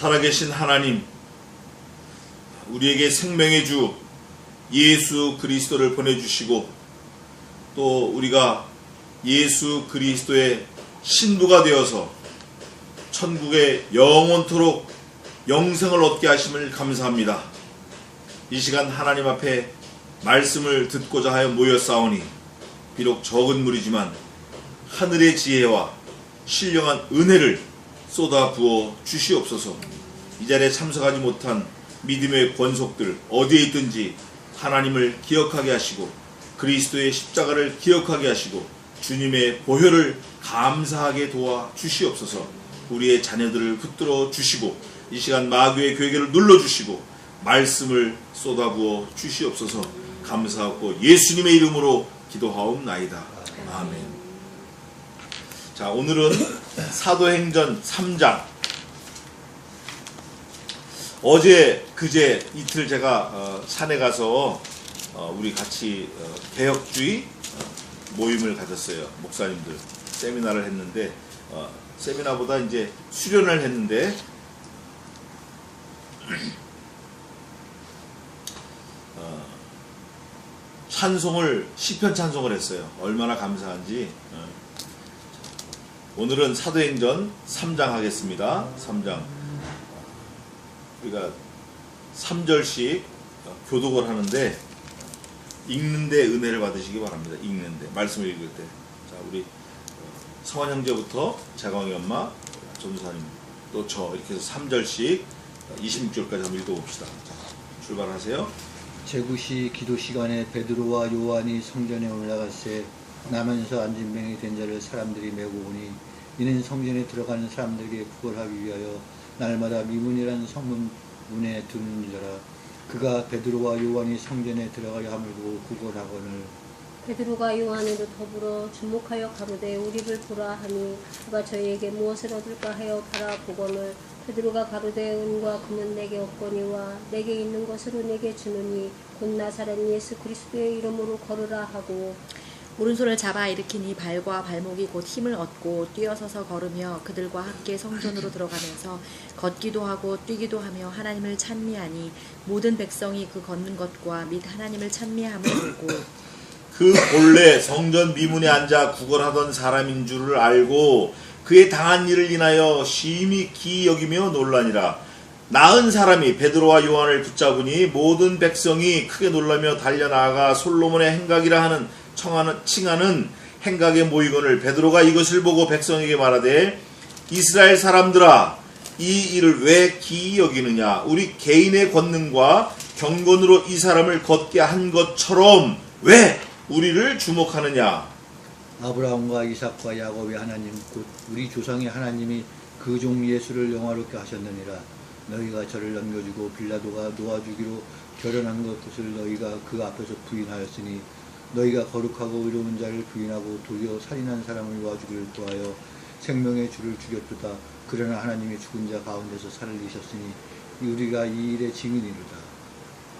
살아계신 하나님, 우리에게 생명의 주 예수 그리스도를 보내주시고 또 우리가 예수 그리스도의 신부가 되어서 천국에 영원토록 영생을 얻게 하심을 감사합니다. 이 시간 하나님 앞에 말씀을 듣고자 하여 모였사오니 비록 적은 무리지만 하늘의 지혜와 신령한 은혜를 쏟아 부어 주시옵소서. 이 자리에 참석하지 못한 믿음의 권속들 어디에 있든지 하나님을 기억하게 하시고 그리스도의 십자가를 기억하게 하시고 주님의 보혈을 감사하게 도와 주시옵소서. 우리의 자녀들을 붙들어 주시고 이 시간 마귀의 괴계를 눌러주시고 말씀을 쏟아부어 주시옵소서. 감사하고 예수님의 이름으로 기도하옵나이다. 아멘. 자, 오늘은 사도행전 3장. 어제 그제 이틀 제가 산에 가서 우리 같이 개혁주의 모임을 가졌어요. 목사님들 세미나를 했는데 세미나보다 이제 수련을 했는데 찬송을 시편 찬송을 했어요. 얼마나 감사한지. 오늘은 사도행전 3장 하겠습니다. 3장 우리가 3절씩 교독을 하는데 읽는데 은혜를 받으시기 바랍니다. 읽는데 말씀을 읽을 때. 자, 우리 성환 형제부터 자광이 엄마, 전도사님 또 저 이렇게 해서 3절씩 26절까지 한번 읽어봅시다. 자, 출발하세요. 제9시 기도 시간에 베드로와 요한이 성전에 올라갔을 나면서 앉은 병이 된 자를 사람들이 메고 오니 이는 성전에 들어가는 사람들에게 구걸하기 위하여 날마다 미문이라는 성문 문에 두는 자라. 그가 베드로와 요한이 성전에 들어가려 함을 보고 구걸하거늘 베드로가 요한으로 더불어 주목하여 가로되 우리를 보라 하니 그가 저희에게 무엇을 얻을까 하여 바라보거늘 베드로가 가로되 은과 금은 내게 없거니와 내게 있는 것으로 내게 주느니 곧 나사렛 예수 그리스도의 이름으로 걸으라 하고 오른손을 잡아 일으키니 발과 발목이 곧 힘을 얻고 뛰어서서 걸으며 그들과 함께 성전으로 들어가면서 걷기도 하고 뛰기도 하며 하나님을 찬미하니 모든 백성이 그 걷는 것과 및 하나님을 찬미함을 보고 그 본래 성전 미문에 앉아 구걸하던 사람인 줄을 알고 그의 당한 일을 인하여 심히 기이 여기며 놀라니라. 나은 사람이 베드로와 요한을 붙잡으니 모든 백성이 크게 놀라며 달려나가 솔로몬의 행각이라 하는 칭하는 행각에 모이거늘 베드로가 이것을 보고 백성에게 말하되 이스라엘 사람들아 이 일을 왜 기이 여기느냐. 우리 개인의 권능과 경건으로 이 사람을 걷게 한 것처럼 왜 우리를 주목하느냐. 아브라함과 이삭과 야곱의 하나님 곧 우리 조상의 하나님이 그 종 예수를 영화롭게 하셨느니라. 너희가 저를 넘겨주고 빌라도가 놓아주기로 결연한 것을 너희가 그 앞에서 부인하였으니 너희가 거룩하고 의로운 자를 부인하고 도리어 살인한 사람을 놓아주기를 구하여 생명의 주를 죽였도다. 그러나 하나님이 죽은 자 가운데서 살리셨으니 우리가 이 일의 증인이로다.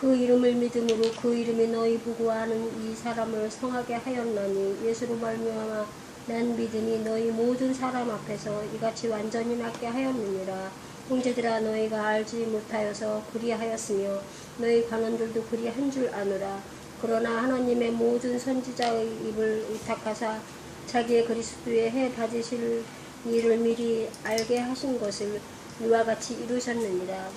그 이름을 믿음으로 그 이름이 너희 보고 아는 이 사람을 성하게 하였나니 예수로 말미암아 난 믿으니 너희 모든 사람 앞에서 이같이 완전히 낫게 하였느니라. 형제들아 너희가 알지 못하여서 그리하였으며 너희 관원들도 그리한 줄 아노라. 그러나 하나님의 모든 선지자의 입을 의탁하사 자기의 그리스도의 해 가지실 일을 미리 알게 하신 것을 이와 같이 이루셨느니라.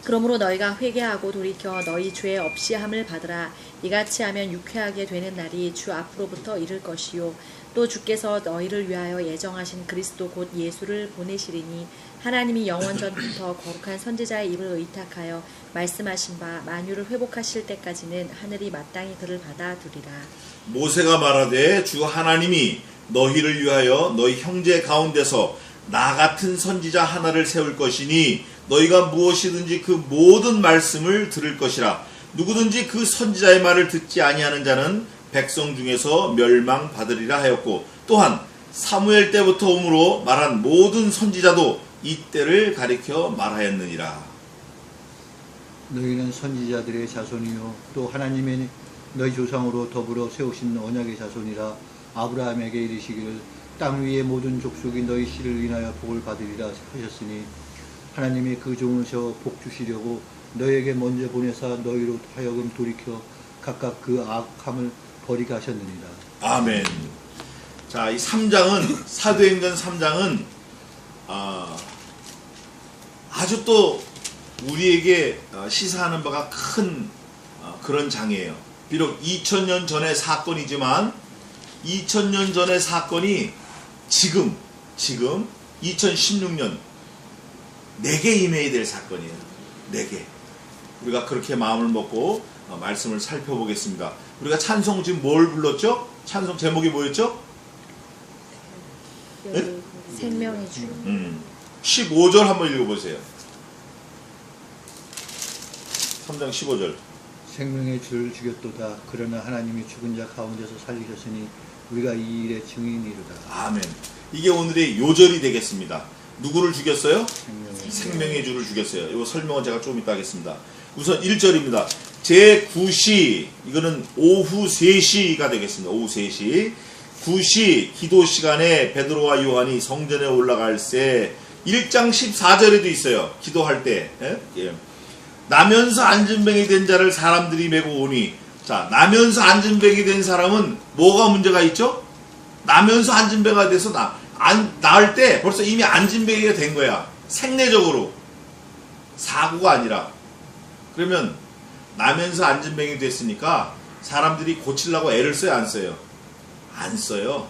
그러므로 너희가 회개하고 돌이켜 너희 죄 없이 함을 받으라. 이같이 하면 유쾌하게 되는 날이 주 앞으로부터 이를 것이요 또 주께서 너희를 위하여 예정하신 그리스도 곧 예수를 보내시리니 하나님이 영원 전부터 거룩한 선지자의 입을 의탁하여 말씀하신 바 만유를 회복하실 때까지는 하늘이 마땅히 그를 받아두리라. 모세가 말하되 주 하나님이 너희를 위하여 너희 형제 가운데서 나 같은 선지자 하나를 세울 것이니 너희가 무엇이든지 그 모든 말씀을 들을 것이라. 누구든지 그 선지자의 말을 듣지 아니하는 자는 백성 중에서 멸망받으리라 하였고 또한 사무엘 때부터 오므로 말한 모든 선지자도 이때를 가리켜 말하였느니라. 너희는 선지자들의 자손이요 또 하나님의 너희 조상으로 더불어 세우신 언약의 자손이라. 아브라함에게 이르시기를 땅 위의 모든 족속이 너희 씨를 인하여 복을 받으리라 하셨으니 하나님이 그 종으셔 복 주시려고 너에게 먼저 보내사 너희로 하여금 돌이켜 각각 그 악함을 버리게 하셨느니라. 아멘. 자, 이 3장은 사도행전 3장은 아주 또 우리에게 시사하는 바가 큰 그런 장이에요. 비록 2000년 전의 사건이지만 2000년 전의 사건이 지금 2016년 내게 임해야 될 사건이에요. 내게. 우리가 그렇게 마음을 먹고 말씀을 살펴보겠습니다. 우리가 찬송 지금 뭘 불렀죠? 찬송 제목이 뭐였죠? 네? 생명의 주. 15절 한번 읽어보세요. 3장 15절. 생명의 주를 죽였도다. 그러나 하나님이 죽은 자 가운데서 살리셨으니 우리가 이 일의 증인이로다. 아멘. 이게 오늘의 요절이 되겠습니다. 누구를 죽였어요? 생명의 생명의 주를 죽였어요. 이거 설명은 제가 조금 이따 하겠습니다. 우선 1절입니다. 제9시, 이거는 오후 3시가 되겠습니다. 오후 3시. 9시 기도 시간에 베드로와 요한이 성전에 올라갈 때 1장 14절에도 있어요. 기도할 때. 예? 나면서 안진뱅이 된 자를 사람들이 메고 오니, 자, 나면서 안진뱅이 된 사람은 뭐가 문제가 있죠? 나면서 안진뱅이가 돼서 나을 때 벌써 이미 안진뱅이가 된 거야. 생내적으로. 사고가 아니라. 그러면 나면서 안진뱅이 됐으니까 사람들이 고치려고 애를 써요, 안 써요? 안 써요.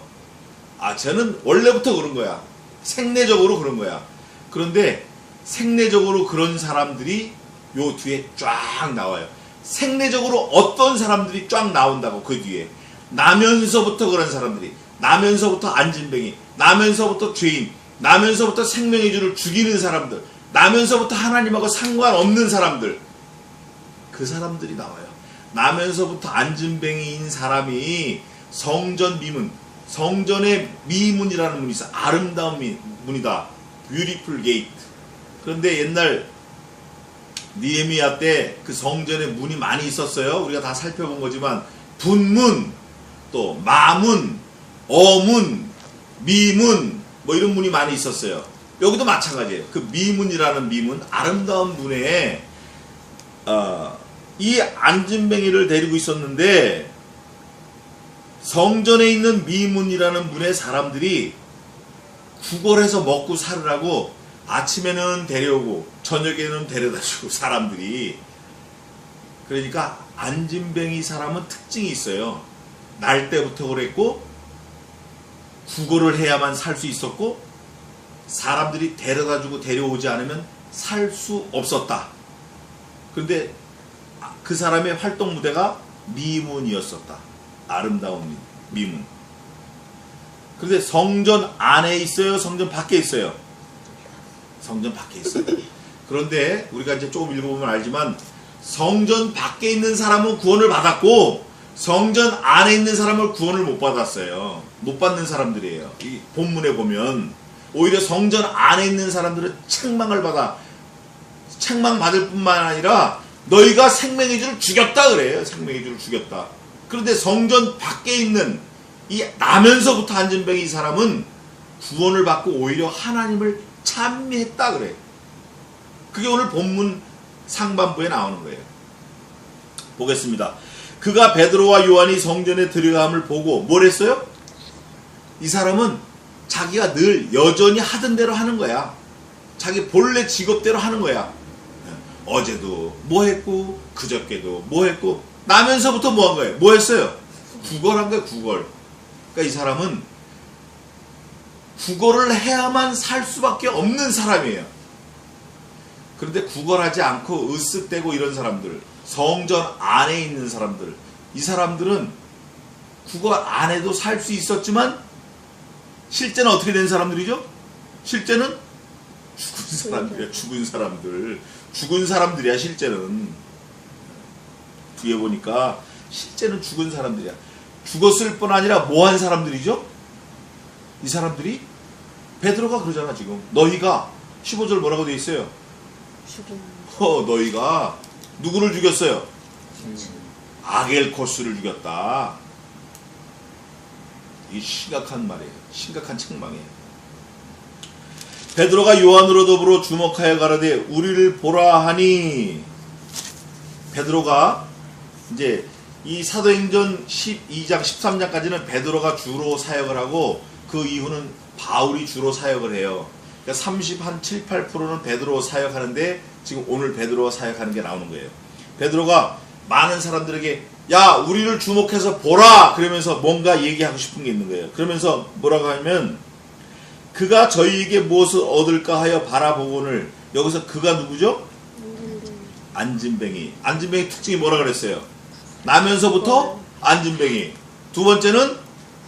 저는 원래부터 그런 거야. 생내적으로 그런 거야. 그런데 생내적으로 그런 사람들이 요 뒤에 쫙 나와요. 생내적으로 어떤 사람들이 쫙 나온다고, 그 뒤에. 나면서부터 그런 사람들이, 나면서부터 안진뱅이, 나면서부터 죄인, 나면서부터 생명의 주를 죽이는 사람들, 나면서부터 하나님하고 상관없는 사람들, 그 사람들이 나와요. 나면서부터 안진뱅이인 사람이 성전 미문, 성전의 미문이라는 문이 있어. 아름다운 문이다. Beautiful gate. 그런데 옛날 느헤미야 때 그 성전에 문이 많이 있었어요. 우리가 다 살펴본 거지만 분문, 또 마문, 어문, 미문, 뭐 이런 문이 많이 있었어요. 여기도 마찬가지예요. 그 미문이라는 미문, 아름다운 문에 이 안진뱅이를 데리고 있었는데, 성전에 있는 미문이라는 문에 사람들이 구걸해서 먹고 살으라고 아침에는 데려오고 저녁에는 데려다주고, 사람들이. 그러니까 안진뱅이 사람은 특징이 있어요. 날 때부터 그랬고, 구걸을 해야만 살 수 있었고, 사람들이 데려다주고 데려오지 않으면 살 수 없었다. 그런데 그 사람의 활동 무대가 미문이었었다. 아름다운 미문. 그런데 성전 안에 있어요? 성전 밖에 있어요? 성전 밖에 있어요. 그런데 우리가 이제 조금 읽어보면 알지만, 성전 밖에 있는 사람은 구원을 받았고 성전 안에 있는 사람은 구원을 못 받았어요. 못 받는 사람들이에요. 이 본문에 보면 오히려 성전 안에 있는 사람들은 책망받을 뿐만 아니라 너희가 생명의 주를 죽였다 그래요. 생명의 주를 죽였다. 그런데 성전 밖에 있는 이 나면서부터 안진뱅이 이 사람은 구원을 받고 오히려 하나님을 찬미했다 그래. 그게 오늘 본문 상반부에 나오는 거예요. 보겠습니다. 그가 베드로와 요한이 성전에 들어감을 보고 뭘 했어요? 이 사람은 자기가 늘 여전히 하던 대로 하는 거야. 자기 본래 직업대로 하는 거야. 어제도 뭐 했고 그저께도 뭐 했고, 나면서부터 뭐 한 거예요? 뭐 했어요? 구걸한 거예요. 구걸. 그러니까 이 사람은 구걸을 해야만 살 수밖에 없는 사람이에요. 그런데 구걸하지 않고 으쓱대고 이런 사람들, 성전 안에 있는 사람들, 이 사람들은 구걸 안 해도 살 수 있었지만 실제는 어떻게 된 사람들이죠? 실제는 죽은 사람들이야. 죽은 사람들이야. 실제는 뒤에 보니까 실제는 죽은 사람들이야. 죽었을 뿐 아니라 뭐 한 사람들이죠? 이 사람들이 베드로가 그러잖아. 지금 너희가 15절 뭐라고 돼 있어요? 너희가 누구를 죽였어요? 아겔코스를 죽였다. 이 심각한 말이에요. 심각한 책망이에요. 베드로가 요한으로 더불어 주목하여 가라되 우리를 보라 하니, 베드로가 이제 이 사도행전 12장 13장까지는 베드로가 주로 사역을 하고 그 이후는 바울이 주로 사역을 해요. 그러니까 7, 8%는 베드로 사역하는데 지금 오늘 베드로가 사역하는 게 나오는 거예요. 베드로가 많은 사람들에게 야 우리를 주목해서 보라 그러면서 뭔가 얘기하고 싶은 게 있는 거예요. 그러면서 뭐라고 하면 그가 저희에게 무엇을 얻을까 하여 바라보고는, 여기서 그가 누구죠? 안진뱅이. 안진뱅이 특징이 뭐라 그랬어요? 나면서부터 안진뱅이. 두 번째는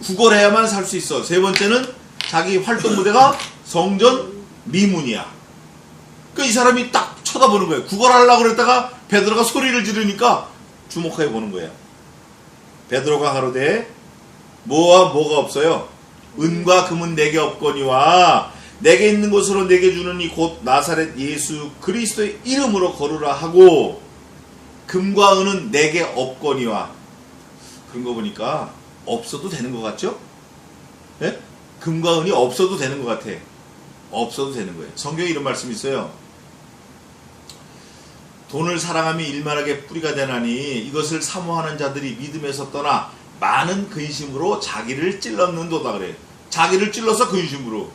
구걸해야만 살 수 있어. 세 번째는 자기 활동 무대가 성전 미문이야. 그 이 사람이 딱 쳐다보는 거예요. 구걸하려고 그랬다가 베드로가 소리를 지르니까 주목하여 보는 거예요. 베드로가 가로되 뭐와 뭐가 없어요? 은과 금은 내게 없거니와 내게 있는 것으로 내게 주느니 곧 나사렛 예수 그리스도의 이름으로 걸으라 하고, 금과 은은 내게 없거니와. 그런 거 보니까 없어도 되는 것 같죠? 네? 금과 은이 없어도 되는 것 같아. 없어도 되는 거예요. 성경에 이런 말씀이 있어요. 돈을 사랑함이 일만하게 뿌리가 되나니 이것을 사모하는 자들이 믿음에서 떠나 많은 근심으로 자기를 찔렀는도다 그래요. 자기를 찔러서 근심으로.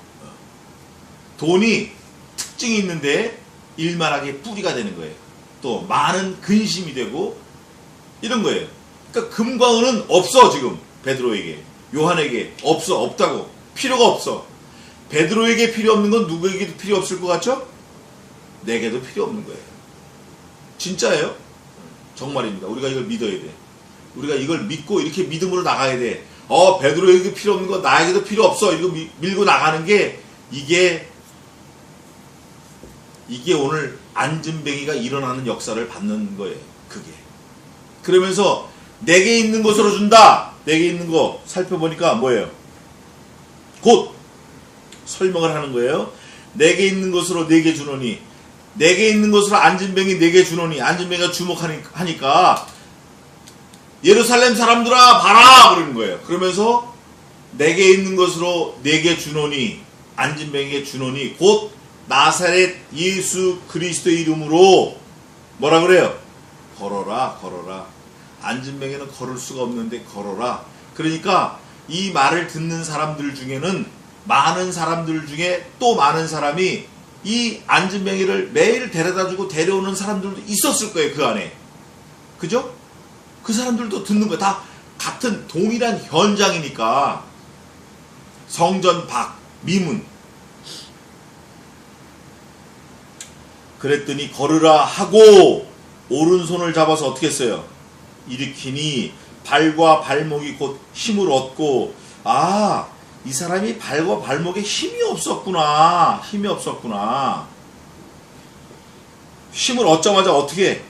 돈이 특징이 있는데 일만하게 뿌리가 되는 거예요. 또 많은 근심이 되고 이런 거예요. 그러니까 금과 은은 없어. 지금 베드로에게, 요한에게 없다고. 필요가 없어. 베드로에게 필요 없는 건 누구에게도 필요 없을 것 같죠? 내게도 필요 없는 거예요. 진짜예요. 정말입니다. 우리가 이걸 믿어야 돼. 우리가 이걸 믿고 이렇게 믿음으로 나가야 돼. 베드로에게 필요 없는 거 나에게도 필요 없어. 이거 밀고 나가는 게 이게 오늘 안진뱅이가 일어나는 역사를 받는 거예요. 그게. 그러면서 내게 있는 것으로 준다. 내게 있는 거 살펴보니까 뭐예요? 곧 설명을 하는 거예요. 내게 있는 것으로 내게 주노니, 내게 있는 것으로 안진뱅이 내게 주노니. 안진뱅이가 주목하니까 예루살렘 사람들아 봐라 그러는 거예요. 그러면서 내게 있는 것으로 내게 주노니, 안진뱅이에게 주노니 곧 나사렛 예수 그리스도의 이름으로 뭐라 그래요? 걸어라 걸어라. 안진뱅이는 걸을 수가 없는데 걸어라. 그러니까 이 말을 듣는 사람들 중에는, 많은 사람들 중에 또 많은 사람이 이 안진뱅이를 매일 데려다주고 데려오는 사람들도 있었을 거예요. 그 안에. 그죠? 그 사람들도 듣는 거예요. 다 같은 동일한 현장이니까. 성전 밖 미문. 그랬더니 걸으라 하고 오른손을 잡아서 어떻게 했어요? 일으키니 발과 발목이 곧 힘을 얻고, 이 사람이 발과 발목에 힘이 없었구나. 힘이 없었구나. 힘을 얻자마자 어떻게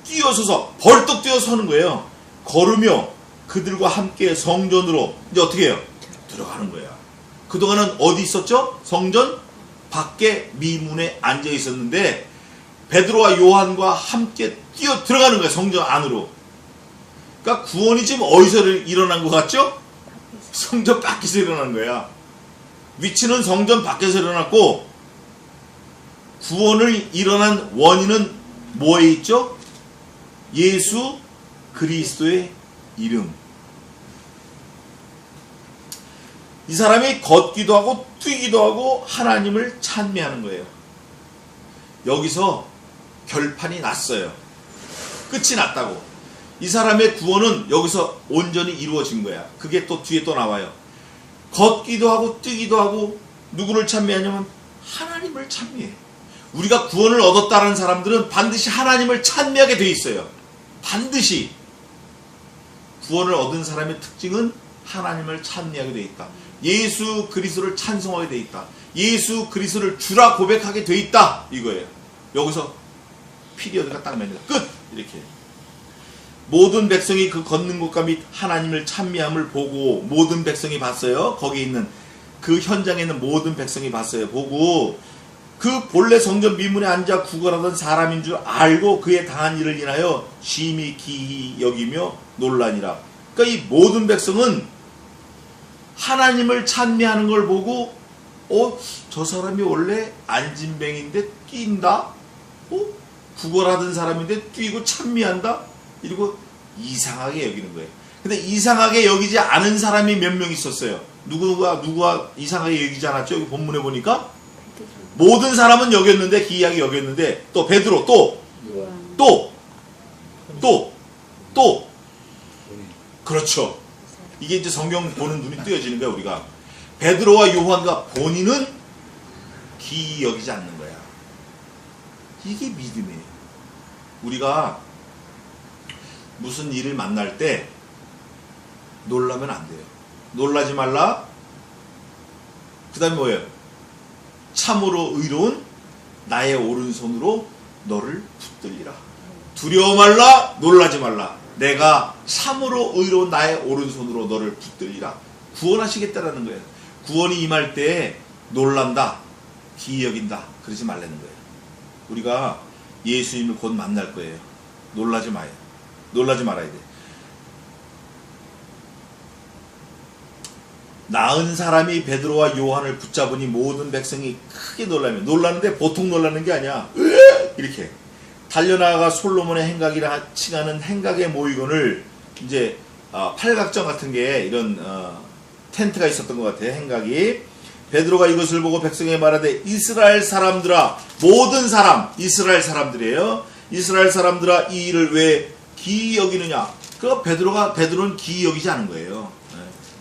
뛰어서서 벌떡 뛰어서는 거예요. 걸으며 그들과 함께 성전으로 이제 어떻게 해요? 들어가는 거야. 그동안은 어디 있었죠? 성전 밖에 미문에 앉아 있었는데 베드로와 요한과 함께 뛰어 들어가는 거야. 성전 안으로. 그러니까 구원이 지금 어디서 일어난 것 같죠? 성전 밖에서 일어난 거야. 위치는 성전 밖에서 일어났고, 구원을 일어난 원인은 뭐에 있죠? 예수 그리스도의 이름. 이 사람이 걷기도 하고 뛰기도 하고 하나님을 찬미하는 거예요. 여기서 결판이 났어요. 끝이 났다고. 이 사람의 구원은 여기서 온전히 이루어진 거야. 그게 또 뒤에 또 나와요. 걷기도 하고 뛰기도 하고 누구를 찬미하냐면 하나님을 찬미해. 우리가 구원을 얻었다는 사람들은 반드시 하나님을 찬미하게 돼 있어요. 반드시. 구원을 얻은 사람의 특징은 하나님을 찬미하게 돼 있다. 예수 그리스도를 찬송하게 돼 있다. 예수 그리스도를 주라 고백하게 돼 있다. 이거예요. 여기서 피리어드가 딱 맺는 거야. 끝! 이렇게. 모든 백성이 그 걷는 곳과 및 하나님을 찬미함을 보고, 모든 백성이 봤어요. 거기 있는 그 현장에 있는 모든 백성이 봤어요. 보고 그 본래 성전 미문에 앉아 구걸하던 사람인 줄 알고 그의 당한 일을 인하여 심히 기이 여기며 놀라니라. 그러니까 이 모든 백성은 하나님을 찬미하는 걸 보고 저 사람이 원래 안진뱅인데 뛴다? 구걸하던 사람인데 뛰고 찬미한다? 이러고 이상하게 여기는 거예요. 근데 이상하게 여기지 않은 사람이 몇 명 있었어요. 누가 이상하게 여기지 않았죠? 여기 본문에 보니까 모든 사람은 여겼는데, 기이하게 여겼는데, 또 베드로, 또 그렇죠. 이게 이제 성경 보는 눈이 뜨여지는 거야. 우리가 베드로와 요한과 본인은 기이 여기지 않는 거야. 이게 믿음이에요. 우리가 무슨 일을 만날 때 놀라면 안 돼요. 놀라지 말라. 그 다음에 뭐예요? 참으로 의로운 나의 오른손으로 너를 붙들리라. 두려워 말라. 놀라지 말라. 내가 참으로 의로운 나의 오른손으로 너를 붙들리라. 구원하시겠다라는 거예요. 구원이 임할 때 놀란다, 기이 여긴다, 그러지 말라는 거예요. 우리가 예수님을 곧 만날 거예요. 놀라지 마요. 놀라지 말아야 돼. 나은 사람이 베드로와 요한을 붙잡으니 모든 백성이 크게 놀랐는데 보통 놀라는 게 아니야. 이렇게 달려나가 솔로몬의 행각이라 칭하는 행각의 모이건을 이제 팔각정 같은 게 이런 텐트가 있었던 것 같아요. 행각이. 베드로가 이것을 보고 백성에 말하되 이스라엘 사람들아, 모든 사람 이스라엘 사람들이에요. 이스라엘 사람들아, 이 일을 왜 기이 여기느냐? 그 베드로는 기이 여기지 않은 거예요.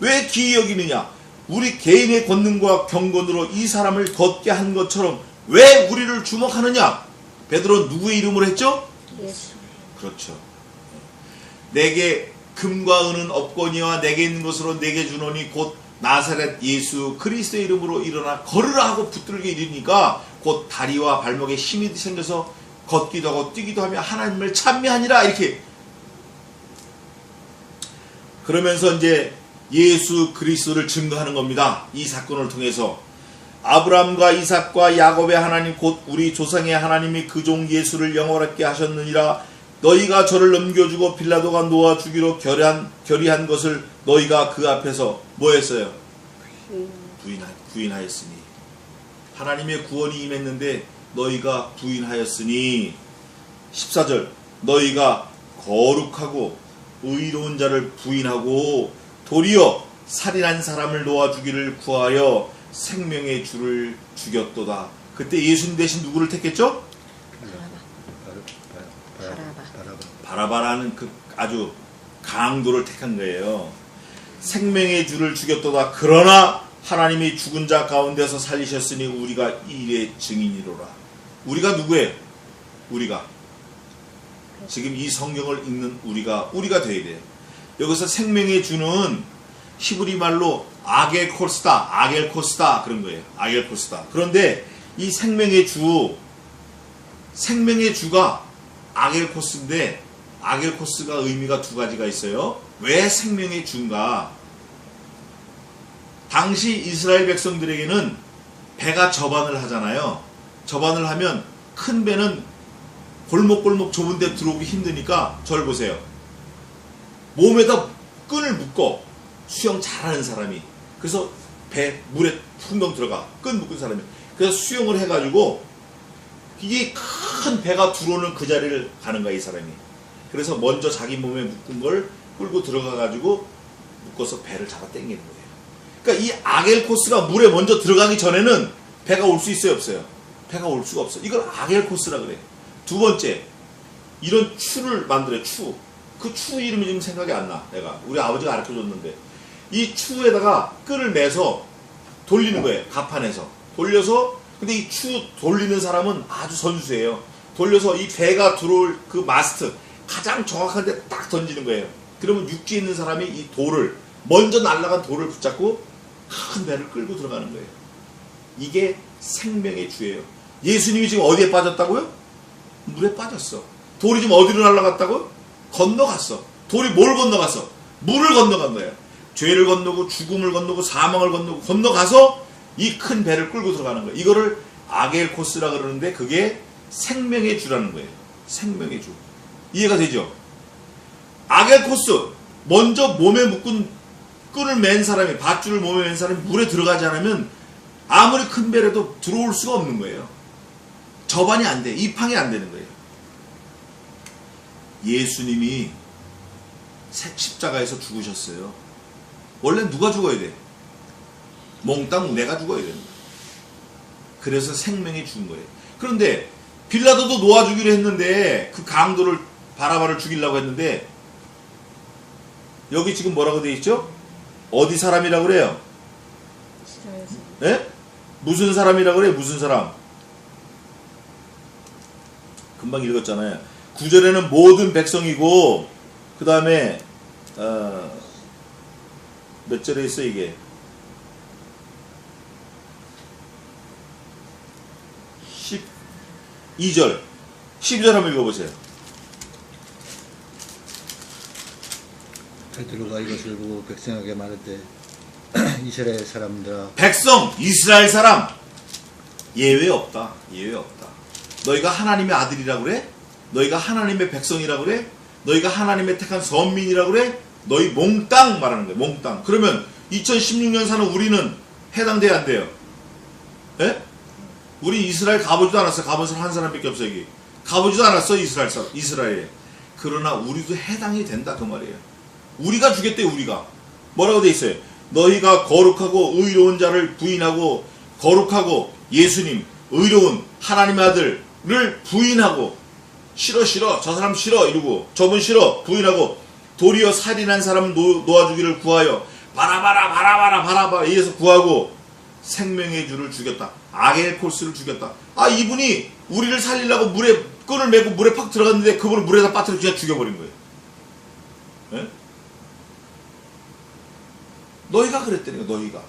왜 기이 여기느냐? 우리 개인의 권능과 경건으로 이 사람을 걷게 한 것처럼 왜 우리를 주목하느냐? 베드로는 누구의 이름으로 했죠? 예수. 그렇죠. 내게 금과 은은 없거니와 내게 있는 것으로 내게 주노니 곧 나사렛 예수 그리스도의 이름으로 일어나 걸으라 하고 붙들게 이르니까 곧 다리와 발목에 힘이 생겨서 걷기도 하고 뛰기도 하며 하나님을 찬미하니라. 이렇게 그러면서 이제 예수 그리스도를 증거하는 겁니다. 이 사건을 통해서 아브라함과 이삭과 야곱의 하나님 곧 우리 조상의 하나님이 그 종 예수를 영원하게 하셨느니라. 너희가 저를 넘겨주고 빌라도가 놓아 주기로 결의한 것을 너희가 그 앞에서 뭐 했어요? 부인하였으니. 하나님의 구원이 임했는데 너희가 부인하였으니. 14절 너희가 거룩하고 의로운 자를 부인하고 도리어 살인한 사람을 놓아주기를 구하여 생명의 주를 죽였도다. 그때 예수님 대신 누구를 택했죠? 바라바라는 그 아주 강도를 택한 거예요. 생명의 주를 죽였도다. 그러나 하나님이 죽은 자 가운데서 살리셨으니 우리가 이 일의 증인이로라. 우리가 누구예요? 우리가 지금 이 성경을 읽는 우리가 돼야 돼요. 여기서 생명의 주는 히브리 말로 아겔코스다 그런 거예요. 아겔코스다. 그런데 이 생명의 주가 아겔코스인데 아겔코스가 의미가 두 가지가 있어요. 왜 생명의 주인가? 당시 이스라엘 백성들에게는 배가 저반을 하잖아요. 저반을 하면 큰 배는 골목골목 좁은 데 들어오기 힘드니까 저를 보세요. 몸에다 끈을 묶어. 수영 잘하는 사람이. 그래서 물에 풍덩 들어가. 끈 묶은 사람이. 그래서 수영을 해가지고 이게 큰 배가 들어오는 그 자리를 가는 거야, 이 사람이. 그래서 먼저 자기 몸에 묶은 걸 끌고 들어가가지고 묶어서 배를 잡아 당기는 거예요. 그러니까 이 아겔코스가 물에 먼저 들어가기 전에는 배가 올 수 있어요, 없어요? 배가 올 수가 없어. 이걸 아겔코스라 그래. 두 번째, 이런 추를 만들어요, 추. 그 추 이름이 지금 생각이 안 나, 내가. 우리 아버지가 가르쳐 줬는데. 이 추에다가 끈을 매서 돌리는 거예요, 가판에서. 돌려서, 근데 이 추 돌리는 사람은 아주 선수예요. 돌려서 이 배가 들어올 그 마스트, 가장 정확한 데 딱 던지는 거예요. 그러면 육지에 있는 사람이 이 돌을, 먼저 날아간 돌을 붙잡고 큰 배를 끌고 들어가는 거예요. 이게 생명의 주예요. 예수님이 지금 어디에 빠졌다고요? 물에 빠졌어. 돌이 지금 어디로 날아갔다고요? 건너갔어. 돌이 뭘 건너갔어? 물을 건너간 거예요. 죄를 건너고 죽음을 건너고 사망을 건너가서 이 큰 배를 끌고 들어가는 거예요. 이거를 아겔코스라 그러는데 그게 생명의 주라는 거예요. 생명의 주. 이해가 되죠? 아겔코스, 먼저 몸에 묶은 끈을 맨 사람이, 밧줄을 몸에 맨 사람이 물에 들어가지 않으면 아무리 큰 배라도 들어올 수가 없는 거예요. 접안이 안 돼. 입항이 안 되는 거예요. 예수님이 십자가에서 죽으셨어요. 원래 누가 죽어야 돼? 몽땅 내가 죽어야 되는 거예요. 그래서 생명이 죽은 거예요. 그런데 빌라도도 놓아주기로 했는데 그 강도를 바라바를 죽이려고 했는데 여기 지금 뭐라고 되어 있죠? 어디 사람이라고 그래요? 예? 무슨 사람이라고 그래요? 무슨 사람? 금방 읽었잖아요. 9절에는 모든 백성이고 그 다음에 몇 절에 있어 이게? 12절 12절 한번 읽어보세요. 베드로가 이것을 보고 백성에게 말하되 이스라엘 사람들아 백성 이스라엘 사람 예외 없다. 예외 없다. 너희가 하나님의 아들이라고 그래? 너희가 하나님의 백성이라고 그래? 너희가 하나님의 택한 선민이라고 그래? 너희 몽땅 말하는 거예요. 몽땅. 그러면 2016년 사는 우리는 해당돼야 안 돼요? 예? 우리 이스라엘 가보지도 않았어. 가본 사람 한 사람밖에 없어 여기. 가보지도 않았어 이스라엘에. 그러나 우리도 해당이 된다 그 말이에요. 우리가 주겠대요. 우리가 뭐라고 돼 있어요? 너희가 거룩하고 의로운 자를 부인하고 거룩하고 예수님 의로운 하나님의 아들을 부인하고 싫어 저 사람 싫어 이러고 저분 싫어 부인하고 도리어 살인한 사람을 놓아주기를 구하여 바라바라 이에서 구하고 생명의 주를 죽였다. 아겔코스를 죽였다. 아 이분이 우리를 살리려고 물에 끈을 메고 물에 팍 들어갔는데 그분을 물에다 빠뜨려 그냥 죽여버린 거예요. 예? 너희가 그랬다니까 너희가.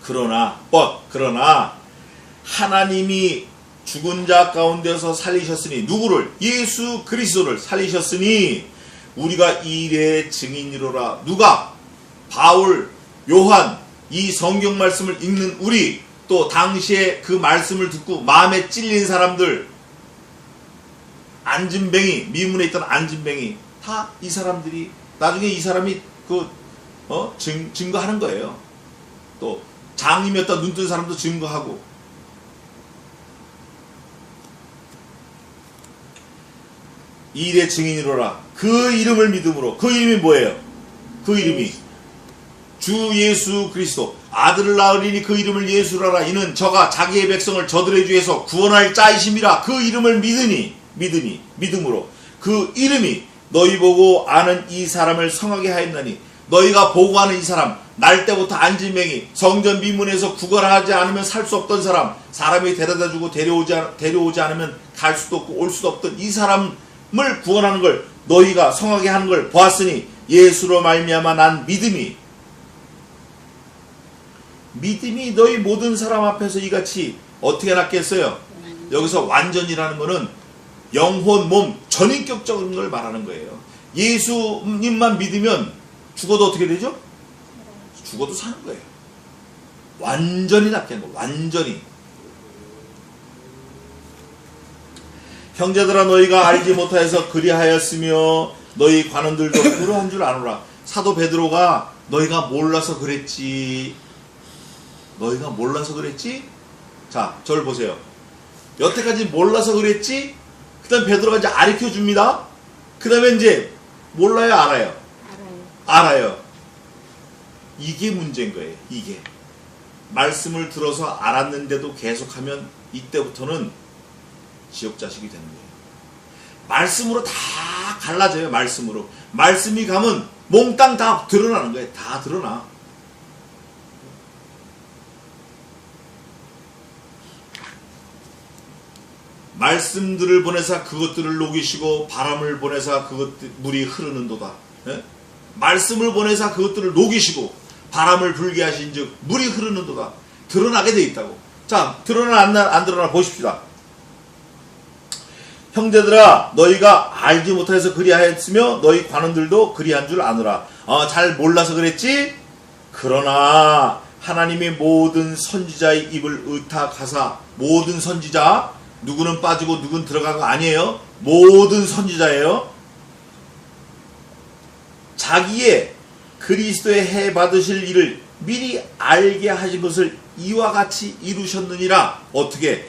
그러나 하나님이 죽은 자 가운데서 살리셨으니 누구를? 예수 그리스도를 살리셨으니 우리가 이래 증인이로라. 누가? 바울, 요한, 이 성경 말씀을 읽는 우리, 또 당시에 그 말씀을 듣고 마음에 찔린 사람들, 안진뱅이, 미문에 있던 안진뱅이, 다 이 사람들이 나중에 이 사람이 증거하는 거예요. 또 장님이었다 눈 뜬 사람도 증거하고. 이 일의 증인이로라. 그 이름을 믿음으로. 그 이름이 뭐예요? 그 이름이 주 예수 그리스도. 아들을 낳으리니 그 이름을 예수라라. 이는 저가 자기의 백성을 저들의 주에서 구원할 자이심이라. 그 이름을 믿음으로. 그 이름이 너희 보고 아는 이 사람을 성하게 하였나니. 너희가 보고 아는 이 사람, 날 때부터 안진뱅이, 성전 미문에서 구걸하지 않으면 살 수 없던 사람, 사람이 데려다주고 데려오지 않으면 갈 수도 없고 올 수도 없던 이 사람을 구원하는 걸 너희가 성하게 하는 걸 보았으니 예수로 말미암아 난 믿음이 너희 모든 사람 앞에서 이같이 어떻게 낫겠어요? 여기서 완전이라는 거는 영혼, 몸, 전인격적인 걸 말하는 거예요. 예수님만 믿으면 죽어도 어떻게 되죠? 죽어도 사는 거예요. 완전히 낫게 하는 거예요. 완전히. 형제들아 너희가 알지 못하여서 그리하였으며 너희 관원들도 그러한 줄 아노라. 사도 베드로가 너희가 몰라서 그랬지. 자, 저를 보세요. 여태까지 몰라서 그랬지. 그 다음 베드로가 이제 가르쳐 줍니다. 그 다음에 이제 몰라요, 알아요? 알아요. 이게 문제인 거예요. 이게. 말씀을 들어서 알았는데도 계속하면 이때부터는 지옥 자식이 되는 거예요. 말씀으로 다 갈라져요. 말씀으로. 말씀이 가면 몽땅 다 드러나는 거예요. 다 드러나. 말씀들을 보내사 그것들을 녹이시고 바람을 보내사 물이 흐르는도다. 예? 말씀을 보내사 그것들을 녹이시고 바람을 불게 하신즉 물이 흐르는도다. 드러나게 돼 있다고. 자, 드러나 안 드러나 보십시다. 형제들아 너희가 알지 못해서 그리하였으며 너희 관원들도 그리한 줄 아노라. 잘 몰라서 그랬지? 그러나 하나님이 모든 선지자의 입을 의탁하사, 모든 선지자, 누구는 빠지고 누구는 들어간 거 아니에요. 모든 선지자예요. 자기의 그리스도의 해 받으실 일을 미리 알게 하신 것을 이와 같이 이루셨느니라. 어떻게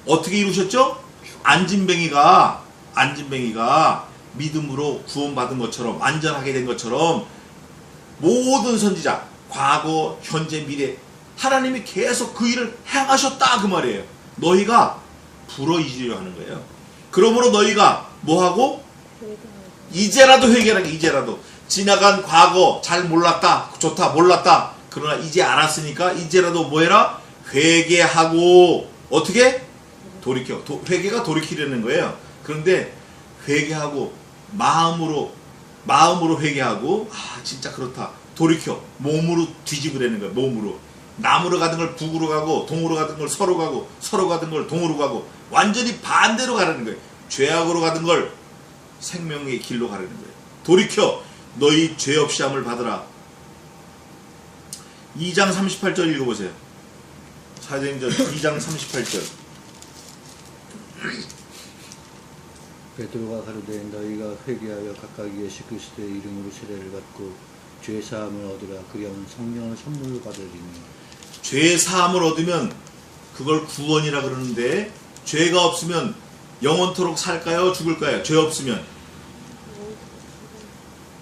이루셨죠? 안진뱅이가 믿음으로 구원받은 것처럼, 안전하게 된 것처럼 모든 선지자, 과거, 현재, 미래 하나님이 계속 그 일을 행하셨다 그 말이에요. 너희가 불어이지려 하는 거예요. 그러므로 너희가 뭐하고? 이제라도 회개하라. 이제라도 지나간 과거 잘 몰랐다, 좋다, 몰랐다. 그러나 이제 알았으니까 이제라도 뭐해라? 회개하고. 어떻게? 돌이켜. 회개가 돌이키려는 거예요. 그런데 회개하고 마음으로 회개하고, 아 진짜 그렇다, 돌이켜 몸으로 뒤집으려는 거예요. 몸으로. 남으로 가던 걸 북으로 가고, 동으로 가던 걸 서로 가고, 서로 가던 걸 동으로 가고, 완전히 반대로 가라는 거예요. 죄악으로 가던 걸 생명의 길로 가라는 거예요. 돌이켜 너희 죄 없이 함을 받으라. 2장 38절 읽어보세요. 사도행전 2장 38절. 베드로가 가로되 너희가 회개하여 각각 예수 그리스도의 이름으로 세례를 받고 죄 사함을 얻으라. 그리하면 성령을 선물로 받으리니. 죄 사함을 얻으면 그걸 구원이라 그러는데, 죄가 없으면 영원토록 살까요? 죽을까요? 죄 없으면.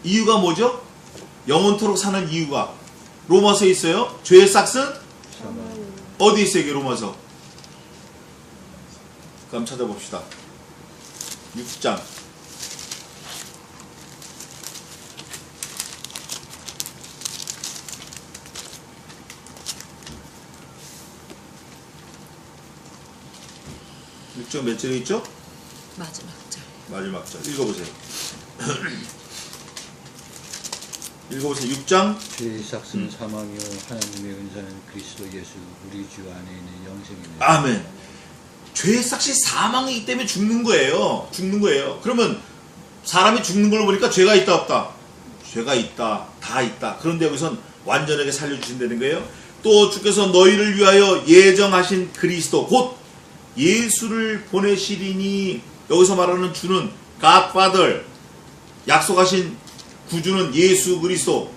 이유가 뭐죠? 영원토록 사는 이유가 로마서에 있어요. 죄의 싹은 어디 있어요? 이게 로마서. 그럼 찾아봅시다. 6장. 몇 절에 있죠? 마지막 절. 마지막 절. 읽어보세요. 읽어보세요. 6장. 죄의 삭은 사망이요 하나님의 은사는 그리스도 예수 우리 주 안에 있는 영생이네. 아멘. 죄의 삭이 사망이기 때문에 죽는 거예요. 죽는 거예요. 그러면 사람이 죽는 걸 보니까 죄가 있다 없다? 죄가 있다. 다 있다. 그런데 여기선 완전하게 살려주신다는 거예요. 또 주께서 너희를 위하여 예정하신 그리스도 곧 예수를 보내시리니. 여기서 말하는 주는 Godfather, 약속하신 구주는 예수 그리스도,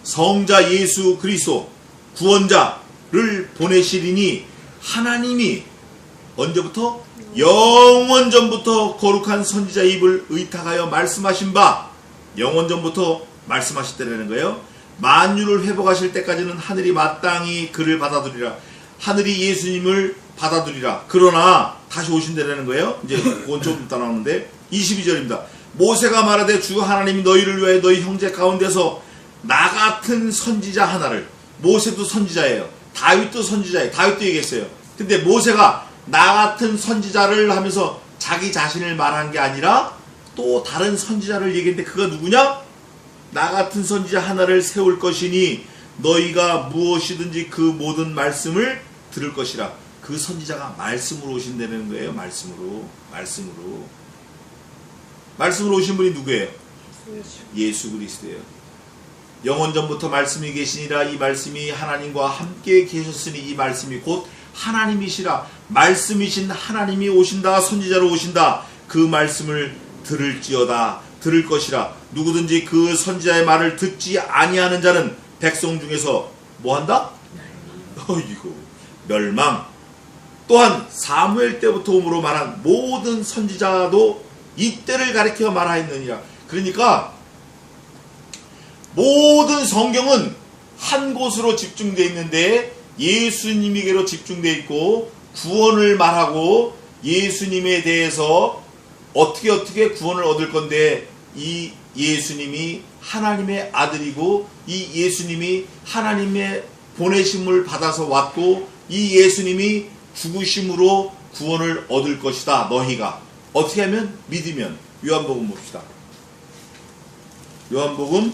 성자 예수 그리스도, 구원자를 보내시리니. 하나님이 언제부터? 영원전부터 거룩한 선지자의 입을 의탁하여 말씀하신 바, 영원전부터 말씀하셨다는 거예요. 만유를 회복하실 때까지는 하늘이 마땅히 그를 받아들이라. 하늘이 예수님을 받아들이라. 그러나 다시 오신다는 거예요. 이제 그건 좀 이따 나오는데 22절입니다. 모세가 말하되 주 하나님이 너희를 위하여 너희 형제 가운데서 나 같은 선지자 하나를. 모세도 선지자예요. 다윗도 선지자예요. 다윗도 얘기했어요. 근데 모세가 나 같은 선지자를 하면서 자기 자신을 말한 게 아니라 또 다른 선지자를 얘기했는데, 그가 누구냐? 나 같은 선지자 하나를 세울 것이니 너희가 무엇이든지 그 모든 말씀을 들을 것이라. 그 선지자가 말씀으로 오신다는 거예요. 말씀으로 오신 분이 누구예요? 예수 그리스도예요. 영원전부터 말씀이 계시니라. 이 말씀이 하나님과 함께 계셨으니 이 말씀이 곧 하나님이시라. 말씀이신 하나님이 오신다. 선지자로 오신다. 그 말씀을 들을지어다. 들을 것이라. 누구든지 그 선지자의 말을 듣지 아니하는 자는 백성 중에서 뭐한다? 어이구, 멸망. 또한 사무엘 때부터 오므로 말한 모든 선지자도 이때를 가리켜 말하였느니라. 그러니까 모든 성경은 한 곳으로 집중되어 있는데 예수님에게로 집중되어 있고, 구원을 말하고 예수님에 대해서 어떻게 구원을 얻을 건데, 이 예수님이 하나님의 아들이고 이 예수님이 하나님의 보내심을 받아서 왔고 이 예수님이 죽으심으로 구원을 얻을 것이다. 너희가 어떻게 하면? 믿으면. 요한복음 봅시다. 요한복음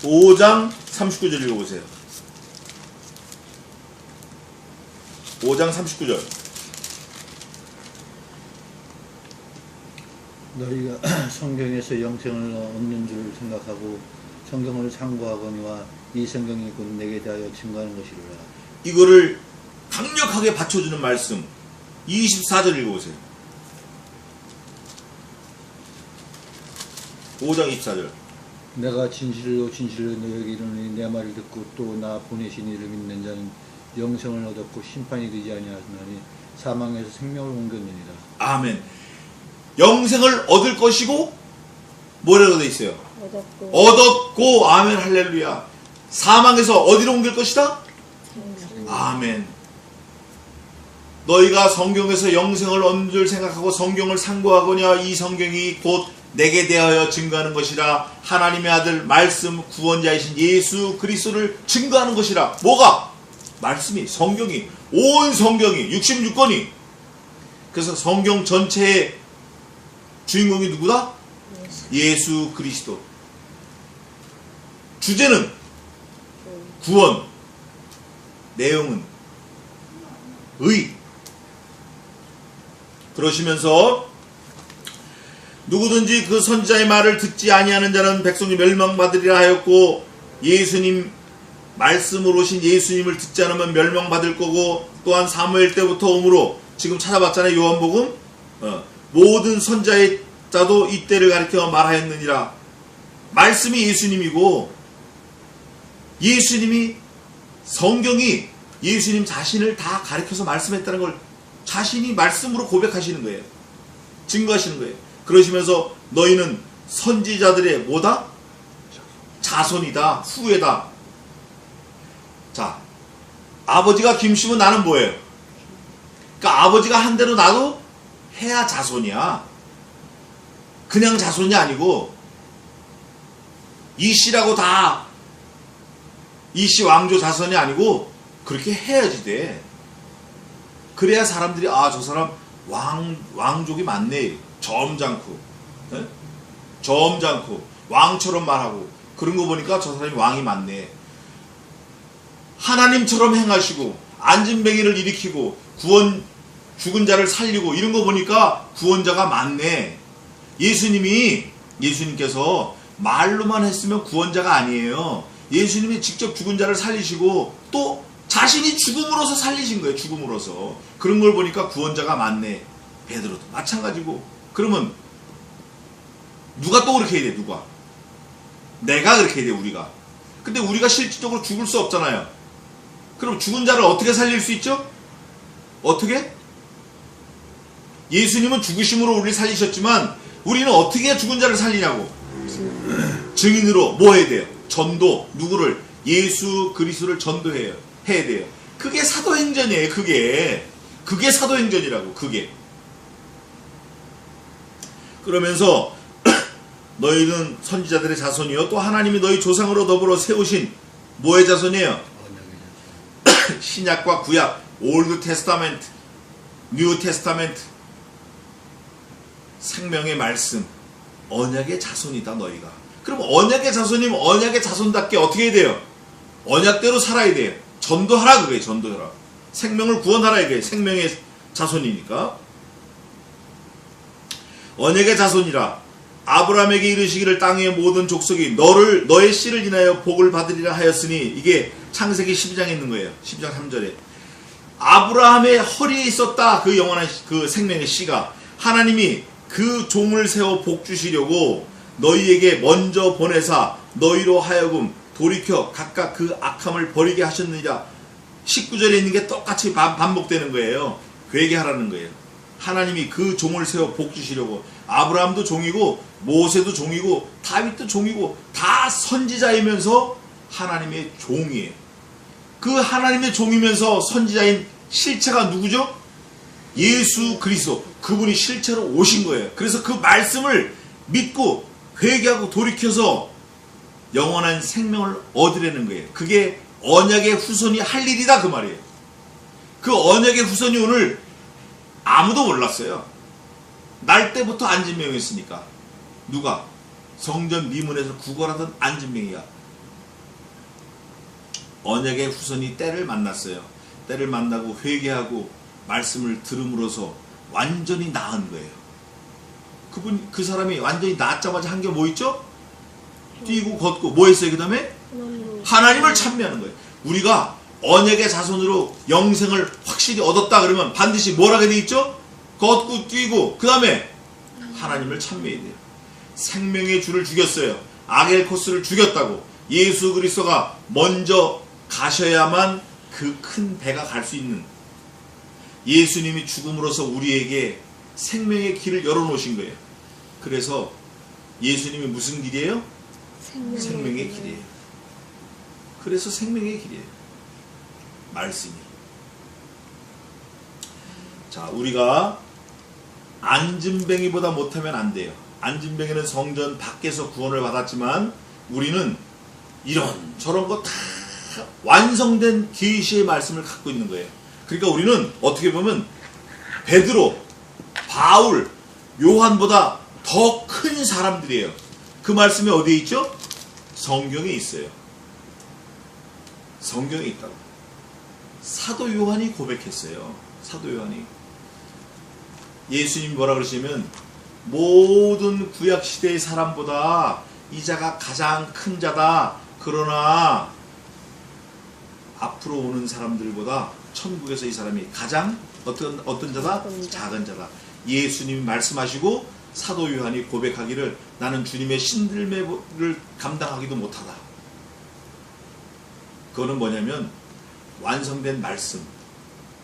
5장 39절 읽어보세요. 5장 39절. 너희가 성경에서 영생을 얻는 줄 생각하고 성경을 참고하거니와 이 성경이 곧 내게 대하여 증거하는 것이로라. 이거를 강력하게 받쳐주는 말씀 24절 읽어보세요. 5장 24절. 내가 진실로 진실로 너에게 이르노니 내 말을 듣고 또 나 보내신 이를 믿는 자는 영생을 얻었고 심판이 되지 아니하나니 사망에서 생명을 옮겼느니라. 아멘. 영생을 얻을 것이고 뭐라고 돼 있어요? 얻었고 얻었고. 아멘. 할렐루야. 사망에서 어디로 옮길 것이다? 아멘. 너희가 성경에서 영생을 얻는 줄 생각하고 성경을 상고하거냐 이 성경이 곧 내게 대하여 증거하는 것이라. 하나님의 아들 말씀 구원자이신 예수 그리스도를 증거하는 것이라. 뭐가? 말씀이, 성경이, 온 성경이 66권이. 그래서 성경 전체의 주인공이 누구다? 예수 그리스도. 주제는 구원, 내용은 의. 그러시면서 누구든지 그 선지자의 말을 듣지 아니하는 자는 백성이 멸망받으리라 하였고, 예수님 말씀으로 오신 예수님을 듣지 않으면 멸망받을 거고, 또한 사무엘 때부터 오므로 지금 찾아봤잖아요. 요한복음 모든 선지자의 자도 이때를 가리켜 말하였느니라. 말씀이 예수님이고, 예수님이, 성경이 예수님 자신을 다 가리켜서 말씀했다는 걸 자신이 말씀으로 고백하시는 거예요. 증거하시는 거예요. 그러시면서 너희는 선지자들의 뭐다? 자손이다. 후예다. 자, 아버지가 김씨면 나는 뭐예요? 그러니까 아버지가 한 대로 나도 해야 자손이야. 그냥 자손이 아니고 이씨라고 다 이씨 왕조 자손이 아니고 그렇게 해야지 돼. 그래야 사람들이 아, 저 사람 왕족이 많네. 점잖고, 네? 점잖고 왕처럼 말하고 그런 거 보니까 저 사람이 왕이 많네. 하나님처럼 행하시고 안진뱅이를 일으키고 죽은 자를 살리고 이런 거 보니까 구원자가 많네. 예수님께서 말로만 했으면 구원자가 아니에요. 예수님이 직접 죽은 자를 살리시고 또 자신이 죽음으로써 살리신 거예요. 죽음으로써. 그런 걸 보니까 구원자가 많네. 베드로도 마찬가지고. 그러면 누가 또 그렇게 해야 돼? 누가? 내가 그렇게 해야 돼. 우리가. 근데 우리가 실질적으로 죽을 수 없잖아요. 그럼 죽은 자를 어떻게 살릴 수 있죠? 어떻게? 예수님은 죽으심으로 우리를 살리셨지만 우리는 어떻게 죽은 자를 살리냐고. 증인으로 뭐 해야 돼요? 전도. 누구를? 예수 그리스도를 전도해야 돼요. 그게 사도행전이에요. 그게 사도행전이라고. 그게. 그러면서 너희는 선지자들의 자손이요 또 하나님이 너희 조상으로 더불어 세우신 뭐의 자손이에요? 신약과 구약, 올드 테스타멘트, 뉴 테스타멘트, 생명의 말씀, 언약의 자손이다 너희가. 그럼 언약의 자손이면 언약의 자손답게 어떻게 해야 돼요? 언약대로 살아야 돼요. 전도하라 그거예요. 전도하라. 생명을 구원하라 이거예요. 생명의 자손이니까. 언약의 자손이라. 아브라함에게 이르시기를 땅의 모든 족속이 너의 씨를 인하여 복을 받으리라 하였으니, 이게 창세기 12장에 있는 거예요. 12장 3절에. 아브라함의 허리에 있었다. 그 영원한 그 생명의 씨가. 하나님이 그 종을 세워 복 주시려고 너희에게 먼저 보내사 너희로 하여금 돌이켜 각각 그 악함을 버리게 하셨느니라. 19절에 있는 게 똑같이 반복되는 거예요. 회개하라는 거예요. 하나님이 그 종을 세워 복 주시려고. 아브라함도 종이고 모세도 종이고 다윗도 종이고 다 선지자이면서 하나님의 종이에요. 그 하나님의 종이면서 선지자인 실체가 누구죠? 예수 그리스도. 그분이 실체로 오신 거예요. 그래서 그 말씀을 믿고 회개하고 돌이켜서 영원한 생명을 얻으려는 거예요. 그게 언약의 후손이 할 일이다 그 말이에요. 그 언약의 후손이 오늘 아무도 몰랐어요. 날 때부터 안진명이었으니까. 누가? 성전 미문에서 구걸하던 안진명이야. 언약의 후손이 때를 만났어요. 때를 만나고 회개하고 말씀을 들음으로써 완전히 나은 거예요. 그 사람이 완전히 나았자마자 한 게 뭐 있죠? 뛰고 걷고 뭐 했어요? 그 다음에 하나님을 찬미하는 거예요. 우리가 언약의 자손으로 영생을 확실히 얻었다 그러면 반드시 뭘 하게 돼 있죠? 걷고 뛰고 그 다음에 하나님을 찬미해야 돼요. 생명의 주를 죽였어요. 아겔코스를 죽였다고. 예수 그리스도가 먼저 가셔야만 그 큰 배가 갈 수 있는, 예수님이 죽음으로써 우리에게 생명의 길을 열어놓으신 거예요. 그래서 예수님이 무슨 길이에요? 생명의 길이에요. 그래서 생명의 길이에요. 말씀이. 자, 우리가 안진뱅이보다 못하면 안 돼요. 안진뱅이는 성전 밖에서 구원을 받았지만 우리는 이런 저런 거 다 완성된 계시의 말씀을 갖고 있는 거예요. 그러니까 우리는 어떻게 보면 베드로, 바울, 요한보다 더 큰 사람들이에요. 그 말씀이 어디에 있죠? 성경에 있어요. 성경에 있다고. 사도 요한이 고백했어요. 사도 요한이. 예수님이 뭐라 그러시냐면 모든 구약시대의 사람보다 이 자가 가장 큰 자다. 그러나 앞으로 오는 사람들보다 천국에서 이 사람이 가장 어떤 자다? 작은 자다. 예수님이 말씀하시고 사도 요한이 고백하기를 나는 주님의 신들매를 감당하기도 못하다. 그거는 뭐냐면 완성된 말씀,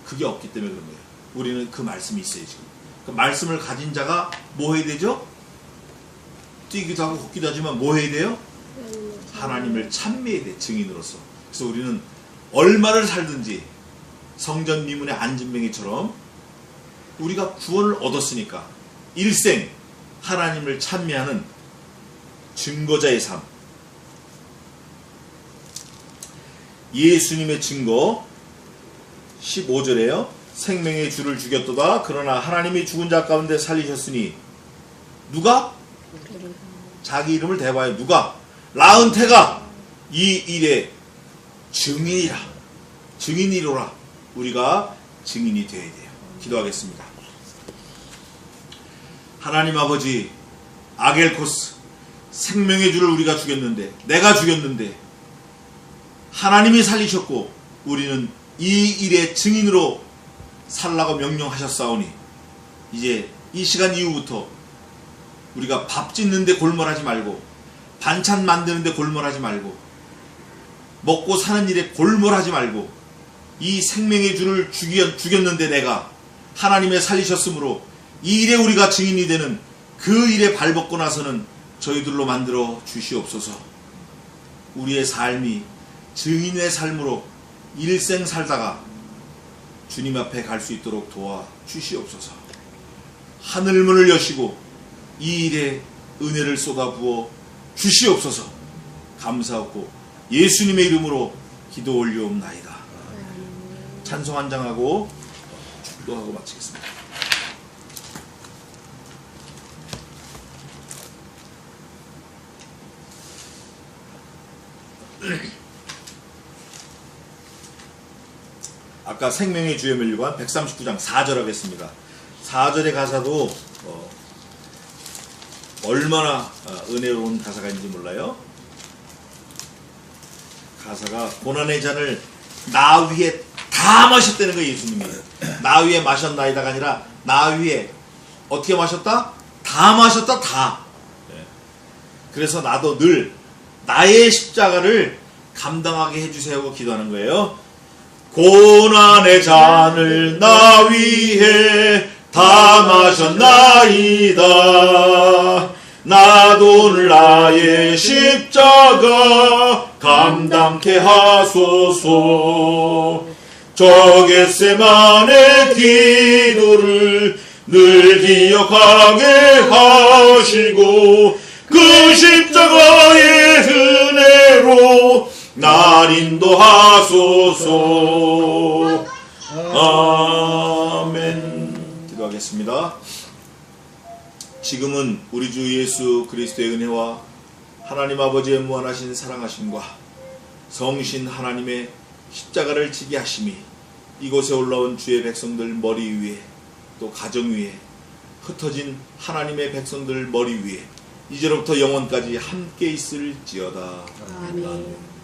그게 없기 때문에 그런 거예요. 우리는 그 말씀이 있어요. 지금 그 말씀을 가진 자가 뭐 해야 되죠? 뛰기도 하고 걷기도 하지만 뭐 해야 돼요? 하나님을 찬미해야 돼. 증인으로서. 그래서 우리는 얼마를 살든지 성전 미문의 안진뱅이처럼 우리가 구원을 얻었으니까 일생 하나님을 찬미하는 증거자의 삶. 예수님의 증거 15절에요. 생명의 주를 죽였도다. 그러나 하나님이 죽은 자 가운데 살리셨으니 누가? 자기 이름을 대봐요. 누가? 라은테가 이 일의 증인이라. 증인이로라. 우리가 증인이 되어야 돼요. 기도하겠습니다. 하나님 아버지, 아겔코스 생명의 주를 우리가 죽였는데, 내가 죽였는데 하나님이 살리셨고 우리는 이 일의 증인으로 살라고 명령하셨사오니 이제 이 시간 이후부터 우리가 밥 짓는데 골몰하지 말고, 반찬 만드는데 골몰하지 말고, 먹고 사는 일에 골몰하지 말고, 이 생명의 주를 죽였는데 내가 하나님의 살리셨으므로 이 일에 우리가 증인이 되는 그 일에 발벗고 나서는 저희들로 만들어 주시옵소서. 우리의 삶이 증인의 삶으로 일생 살다가 주님 앞에 갈 수 있도록 도와 주시옵소서. 하늘문을 여시고 이 일에 은혜를 쏟아부어 주시옵소서. 감사하고 예수님의 이름으로 기도 올려옵나이다. 찬송 한 장하고 축도하고 마치겠습니다. 아까 생명의 주의 멸류관 139장 4절 하겠습니다. 4절의 가사도 얼마나 은혜로운 가사가 있는지 몰라요. 가사가 고난의 잔을 나 위에 다 마셨다는 거예요. 예수님이 나 위에 마셨나이다가 아니라 나 위에 어떻게 마셨다? 다 마셨다. 다. 그래서 나도 늘 나의 십자가를 감당하게 해주세요 하고 기도하는 거예요. 고난의 잔을 나 위에 다 마셨나이다. 나도 나의 십자가 감당케 하소서. 저 겟세마네 기도를 늘 기억하게 하시고 그 십자가의 은혜로 날 인도하소서. 아멘. 기도하겠습니다. 지금은 우리 주 예수 그리스도의 은혜와 하나님 아버지의 무한하신 사랑하심과 성신 하나님의 십자가를 지게 하심이 이곳에 올라온 주의 백성들 머리 위에 또 가정 위에 흩어진 하나님의 백성들 머리 위에 이제로부터 영원까지 함께 있을지어다. 아멘.